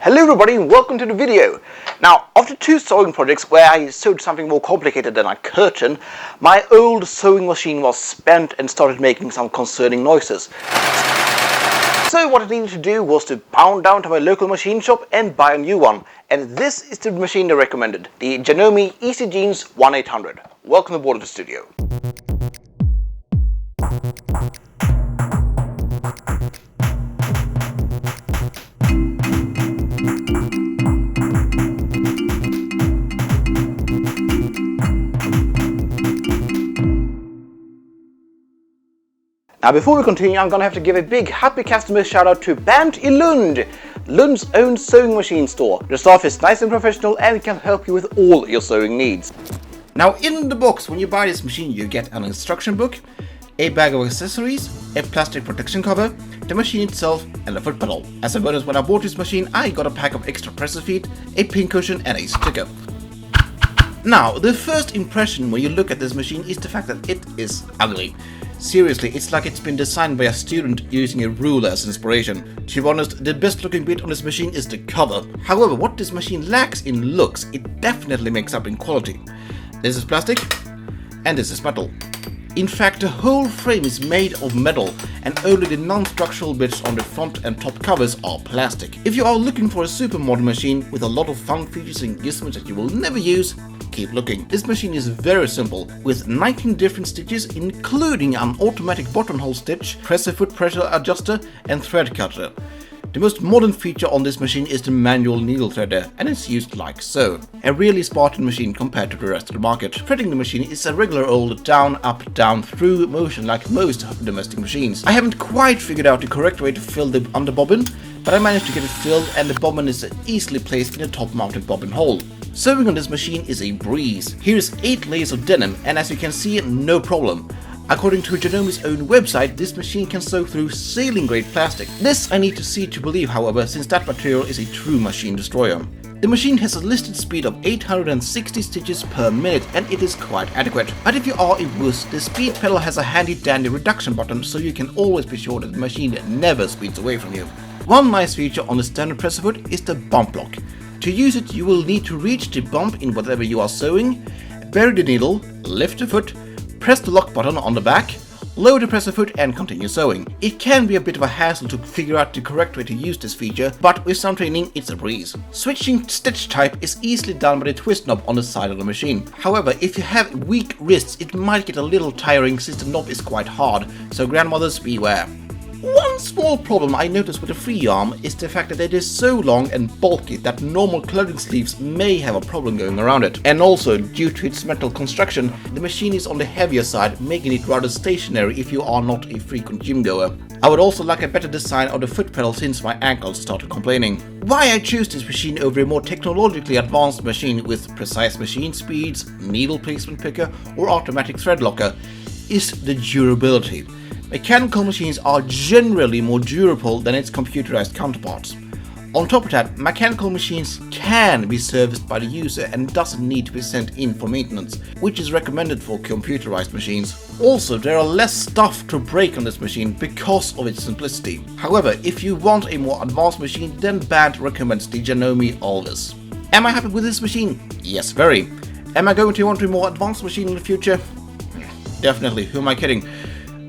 Hello everybody and welcome to the video. Now, after two sewing projects where I sewed something more complicated than a curtain, my old sewing machine was spent and started making some concerning noises. So what I needed to do was to bound down to my local machine shop and buy a new one. And this is the machine they recommended, the Janome Easy Jeans 1800. Welcome aboard of the studio. Now before we continue, I'm going to have to give a big happy customer shout out to Bernt I Lund, Lund's own sewing machine store. The staff is nice and professional and can help you with all your sewing needs. Now in the box, when you buy this machine, you get an instruction book, a bag of accessories, a plastic protection cover, the machine itself and a foot pedal. As a bonus, when I bought this machine, I got a pack of extra presser feet, a pin cushion and a sticker. Now, the first impression when you look at this machine is the fact that it is ugly. Seriously, it's like it's been designed by a student using a ruler as inspiration. To be honest, the best looking bit on this machine is the cover. However, what this machine lacks in looks, it definitely makes up in quality. This is plastic, and this is metal. In fact, the whole frame is made of metal, and only the non-structural bits on the front and top covers are plastic. If you are looking for a super modern machine with a lot of fun features and gizmos that you will never use, keep looking. This machine is very simple, with 19 different stitches, including an automatic buttonhole stitch, presser foot pressure adjuster and thread cutter. The most modern feature on this machine is the manual needle threader, and it's used like so. A really Spartan machine compared to the rest of the market. Threading the machine is a regular old down, up, down, through motion like most domestic machines. I haven't quite figured out the correct way to fill the underbobbin, but I managed to get it filled and the bobbin is easily placed in a top-mounted bobbin hole. Sewing on this machine is a breeze. Here is 8 layers of denim, and as you can see, no problem. According to Janome's own website, this machine can sew through sailing-grade plastic. This I need to see to believe, however, since that material is a true machine destroyer. The machine has a listed speed of 860 stitches per minute, and it is quite adequate. But if you are a wuss, the speed pedal has a handy-dandy reduction button, so you can always be sure that the machine never speeds away from you. One nice feature on the standard presser foot is the bump lock. To use it, you will need to reach the bump in whatever you are sewing, bury the needle, lift the foot, press the lock button on the back, lower the presser foot and continue sewing. It can be a bit of a hassle to figure out the correct way to use this feature, but with some training it's a breeze. Switching stitch type is easily done by the twist knob on the side of the machine. However, if you have weak wrists, it might get a little tiring since the knob is quite hard, so grandmothers beware. One small problem I noticed with the free arm is the fact that it is so long and bulky that normal clothing sleeves may have a problem going around it. And also, due to its metal construction, the machine is on the heavier side, making it rather stationary if you are not a frequent gym goer. I would also like a better design of the foot pedal since my ankles started complaining. Why I choose this machine over a more technologically advanced machine with precise machine speeds, needle placement picker or automatic thread locker is the durability. Mechanical machines are generally more durable than its computerized counterparts. On top of that, mechanical machines can be serviced by the user and doesn't need to be sent in for maintenance, which is recommended for computerized machines. Also, there are less stuff to break on this machine because of its simplicity. However, if you want a more advanced machine, then Bernt recommends the Janome always. Am I happy with this machine? Yes, very. Am I going to want a more advanced machine in the future? Definitely, who am I kidding?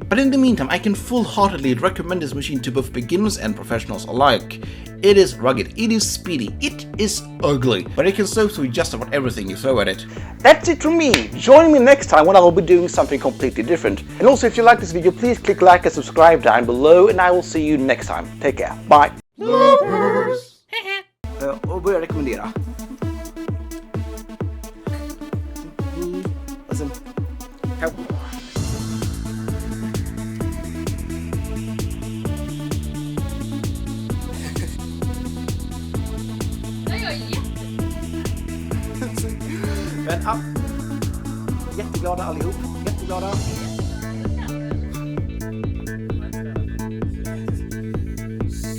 But in the meantime, I can full-heartedly recommend this machine to both beginners and professionals alike. It is rugged, it is speedy, it is ugly, but it can sew through just about everything you throw at it. That's it from me. Join me next time when I will be doing something completely different. And also, if you like this video, please click like and subscribe down below, and I will see you next time. Take care. Bye. Och börja rekommendera. Men ja, jätteglada allihop, jätteglada.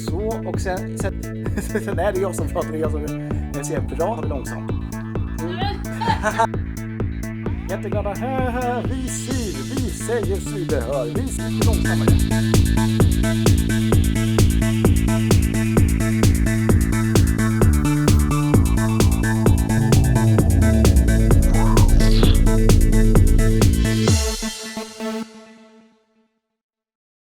Så, och sen är det jag som pratar, jag ser bra och långsamt. Jätteglada, vi säger sybehör, vi ser långsammare.